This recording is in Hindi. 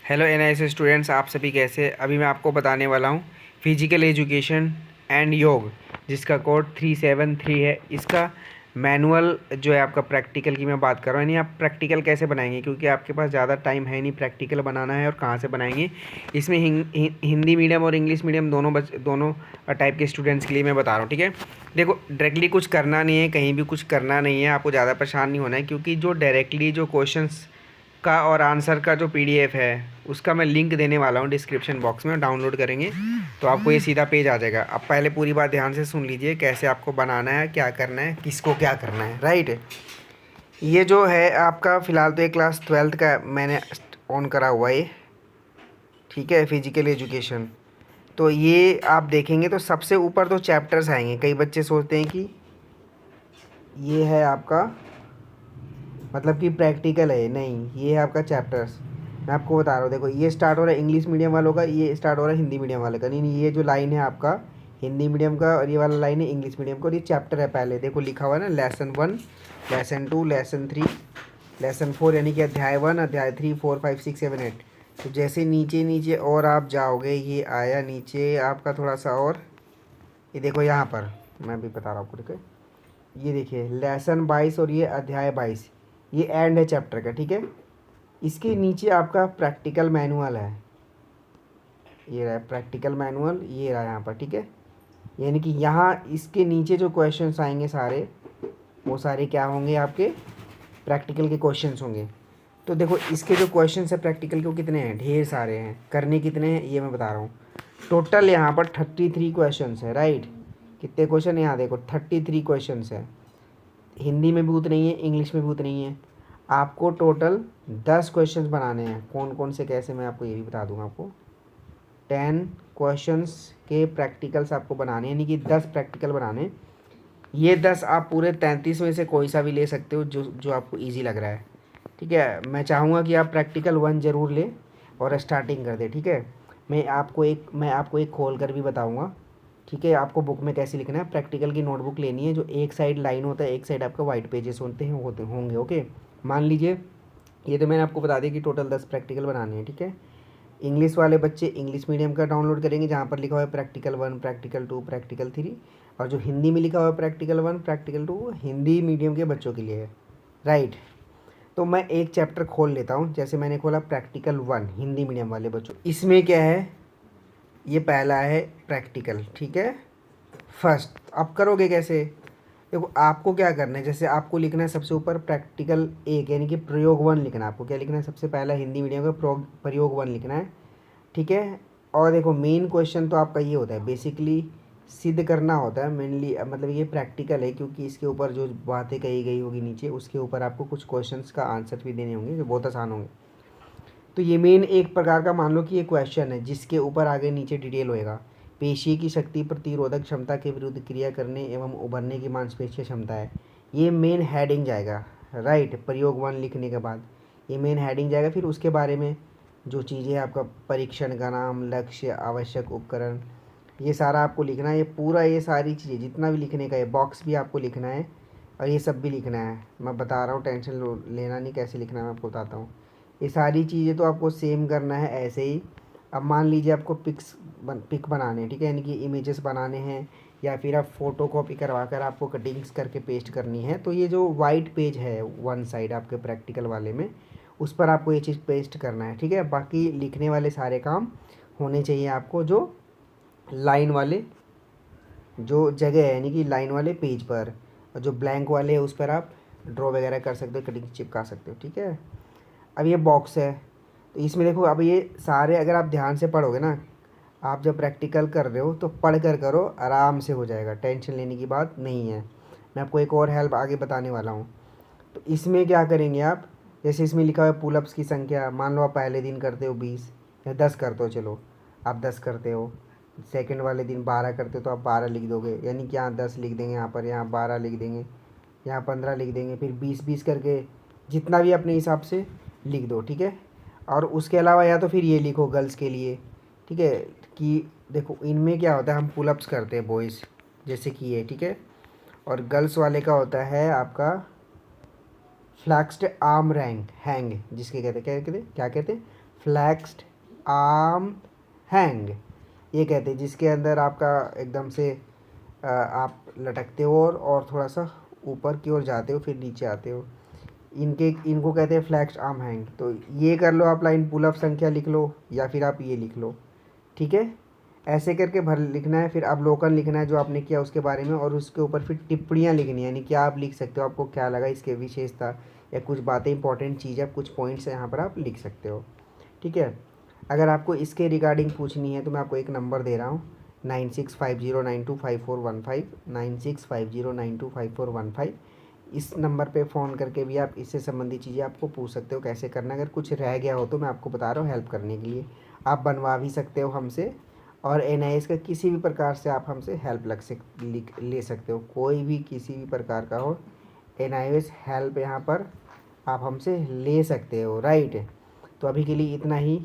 हेलो एनआईएस स्टूडेंट्स, आप सभी कैसे। अभी मैं आपको बताने वाला हूँ फिजिकल एजुकेशन एंड योग, जिसका कोड 373 है। इसका मैनुअल जो है आपका प्रैक्टिकल की मैं बात कर रहा हूँ, यानी आप प्रैक्टिकल कैसे बनाएंगे, क्योंकि आपके पास ज़्यादा टाइम है नहीं प्रैक्टिकल बनाना है। और कहाँ से बनाएंगे, इसमें हिंदी मीडियम और इंग्लिश मीडियम दोनों टाइप के स्टूडेंट्स के लिए मैं बता रहा हूँ। ठीक है, देखो डायरेक्टली कुछ करना नहीं है, कहीं भी कुछ करना नहीं है, आपको ज़्यादा परेशान नहीं होना है, क्योंकि जो डायरेक्टली जो क्वेश्चंस का और आंसर का जो पीडीएफ है उसका मैं लिंक देने वाला हूँ डिस्क्रिप्शन बॉक्स में। डाउनलोड करेंगे तो आपको ये सीधा पेज आ जाएगा। अब पहले पूरी बात ध्यान से सुन लीजिए, कैसे आपको बनाना है, क्या करना है, किसको क्या करना है। राइट, ये जो है आपका फ़िलहाल तो ये क्लास 12th का मैंने ऑन करा हुआ है, ठीक है, फिजिकल एजुकेशन। तो ये आप देखेंगे तो सबसे ऊपर तो चैप्टर्स आएंगे। कई बच्चे सोचते हैं कि ये है आपका मतलब कि प्रैक्टिकल है, नहीं, ये है आपका चैप्टर्स। मैं आपको बता रहा हूँ, देखो ये स्टार्ट हो रहा है इंग्लिश मीडियम वालों का, ये स्टार्ट हो रहा है हिंदी मीडियम वाले का। नहीं नहीं, ये जो लाइन है आपका हिंदी मीडियम का और ये वाला लाइन है इंग्लिश मीडियम का। और ये चैप्टर है, पहले देखो लिखा हुआ है ना, लेसन 1, लेसन 2, लेसन 3, लेसन 4, यानी कि अध्याय 1, अध्याय 3, 4, 5, 6, 7, 8। तो जैसे नीचे नीचे और आप जाओगे, ये आया नीचे आपका थोड़ा सा, और ये देखो यहाँ पर मैं भी बता रहा हूँ आपको, ठीक है। ये देखिए लेसन 22 और ये अध्याय 22, ये एंड है चैप्टर का, ठीक है। इसके नीचे आपका प्रैक्टिकल मैनुअल है, ये रहा प्रैक्टिकल मैनुअल, ये रहा यहाँ पर, ठीक है। यानी कि यहाँ इसके नीचे जो क्वेश्चंस आएंगे सारे, वो सारे क्या होंगे, आपके प्रैक्टिकल के क्वेश्चंस होंगे। तो देखो इसके जो क्वेश्चंस है प्रैक्टिकल के, वो कितने हैं, ढेर सारे हैं। करने कितने हैं ये मैं बता रहा हूँ। टोटल यहाँ पर 33 क्वेश्चंस है। राइट, कितने क्वेश्चन यहाँ देखो, 33 क्वेश्चंस है। हिंदी में भी उतने ही है, इंग्लिश में भी उतने ही है। आपको टोटल 10 क्वेश्चंस बनाने हैं। कौन कौन से कैसे, मैं आपको ये भी बता दूंगा। आपको 10 क्वेश्चंस के प्रैक्टिकल्स आपको बनाने, यानी कि 10 प्रैक्टिकल बनाने। ये 10 आप पूरे 33 में से कोई सा भी ले सकते हो, जो जो आपको ईजी लग रहा है, ठीक है। मैं चाहूँगा कि आप प्रैक्टिकल 1 ज़रूर लें और स्टार्टिंग कर दें, ठीक है। मैं आपको एक खोल कर भी बताऊँगा, ठीक है। आपको बुक में कैसे लिखना है, प्रैक्टिकल की नोटबुक लेनी है, जो एक साइड लाइन होता है, एक साइड आपका वाइट पेजेस होते होंगे, ओके। मान लीजिए ये तो मैंने आपको बता दिया कि टोटल 10 प्रैक्टिकल बनाने हैं, ठीक है। इंग्लिश वाले बच्चे इंग्लिश मीडियम का डाउनलोड करेंगे, जहाँ पर लिखा हुआ है प्रैक्टिकल 1, प्रैक्टिकल 2, प्रैक्टिकल 3। और जो हिंदी में लिखा हुआ है प्रैक्टिकल 1, प्रैक्टिकल 2, हिंदी मीडियम के बच्चों के लिए है। राइट, तो मैं एक चैप्टर खोल लेता हूँ। जैसे मैंने खोला प्रैक्टिकल 1 हिंदी मीडियम वाले बच्चों, इसमें क्या है, ये पहला है प्रैक्टिकल, ठीक है। फर्स्ट आप करोगे कैसे, देखो आपको क्या करना है, जैसे आपको लिखना है सबसे ऊपर प्रैक्टिकल 1, यानी कि प्रयोग 1 लिखना है। आपको क्या लिखना है, सबसे पहला हिंदी मीडियम का प्रयोग 1 लिखना है, ठीक है। और देखो मेन क्वेश्चन तो आपका ये होता है, बेसिकली सिद्ध करना होता है मेनली, मतलब ये प्रैक्टिकल है, क्योंकि इसके ऊपर जो बातें कही गई होगी नीचे, उसके ऊपर आपको कुछ क्वेश्चंस का आंसर भी देने होंगे, जो बहुत आसान होंगे। तो ये मेन एक प्रकार का मान लो कि ये क्वेश्चन है, जिसके ऊपर आगे नीचे डिटेल होएगा। पेशी की शक्ति प्रतिरोधक क्षमता के विरुद्ध क्रिया करने एवं उभरने की मांसपेशीय क्षमता है, ये मेन हेडिंग जाएगा। राइट, प्रयोग 1 लिखने के बाद ये मेन हेडिंग जाएगा। फिर उसके बारे में जो चीज़ें, आपका परीक्षण का नाम, लक्ष्य, आवश्यक उपकरण, ये सारा आपको लिखना है। ये पूरा, ये सारी चीज़ें जितना भी लिखने का है, बॉक्स भी आपको लिखना है और ये सब भी लिखना है। मैं बता रहा हूँ, टेंशन लेना नहीं, कैसे लिखना है मैं आपको बताता हूँ। ये सारी चीज़ें तो आपको सेम करना है ऐसे ही। अब मान लीजिए आपको पिक बनाने हैं, ठीक है, यानी कि इमेजेस बनाने हैं, या फिर आप फ़ोटो कॉपी करवा कर आपको कटिंग्स करके पेस्ट करनी है। तो ये जो वाइट पेज है वन साइड आपके प्रैक्टिकल वाले में, उस पर आपको ये चीज़ पेस्ट करना है, ठीक है। बाकी लिखने वाले सारे काम होने चाहिए आपको जो लाइन वाले जो जगह है, यानी कि लाइन वाले पेज पर, और जो ब्लैंक वाले है उस पर आप ड्रॉ वगैरह कर सकते हो, कटिंग चिपका सकते हो, ठीक है। अब ये बॉक्स है, तो इसमें देखो, अब ये सारे अगर आप ध्यान से पढ़ोगे ना, आप जब प्रैक्टिकल कर रहे हो तो पढ़ कर करो, आराम से हो जाएगा, टेंशन लेने की बात नहीं है। मैं आपको एक और हेल्प आगे बताने वाला हूँ। तो इसमें क्या करेंगे आप, जैसे इसमें लिखा हुआ है पुलअप्स की संख्या, मान लो आप पहले दिन करते हो 20 या 10 करते हो, चलो आप 10 करते हो। सेकंड वाले दिन 12 करते हो तो आप 12 लिख दोगे, यानी कि यहाँ 10 लिख देंगे, यहाँ पर यहाँ 12 लिख देंगे, यहाँ 15 लिख देंगे, फिर 20 करके जितना भी अपने हिसाब से लिख दो, ठीक है। और उसके अलावा या तो फिर ये लिखो गर्ल्स के लिए, ठीक है, कि देखो इनमें क्या होता है, हम पुलअप्स करते हैं बॉयज़, जैसे कि ये, ठीक है। और गर्ल्स वाले का होता है आपका फ्लैक्स्ड आर्म हैंग, जिसके कहते हैं, क्या कहते हैं, फ्लैक्स्ड आर्म हैंग, ये कहते हैं जिसके अंदर आपका एकदम से आप लटकते हो और थोड़ा सा ऊपर की ओर जाते हो फिर नीचे आते हो, इनको कहते हैं फ्लैक्स्ड आर्म हैंग। तो ये कर लो आप, लाइन पुल अप संख्या लिख लो या फिर आप ये लिख लो, ठीक है। ऐसे करके भर लिखना है, फिर अवलोकन लिखना है जो आपने किया उसके बारे में, और उसके ऊपर फिर टिप्पणियाँ लिखनी है, यानी क्या आप लिख सकते हो, आपको क्या लगा इसके विशेषता या कुछ बातें इंपॉर्टेंट चीज़ है, कुछ पॉइंट्स यहाँ पर आप लिख सकते हो, ठीक है। अगर आपको इसके रिगार्डिंग पूछनी है तो मैं आपको एक नंबर दे रहा हूँ 9650925415, 9650925415। इस नंबर पे फ़ोन करके भी आप इससे संबंधित चीज़ें आपको पूछ सकते हो कैसे करना। अगर कुछ रह गया हो तो मैं आपको बता रहा हूँ हेल्प करने के लिए, आप बनवा भी सकते हो हमसे, और NIS का किसी भी प्रकार से आप हमसे हेल्प ले सकते हो, कोई भी किसी भी प्रकार का हो NIS हेल्प यहाँ पर आप हमसे ले सकते हो, राइट। तो अभी के लिए इतना ही।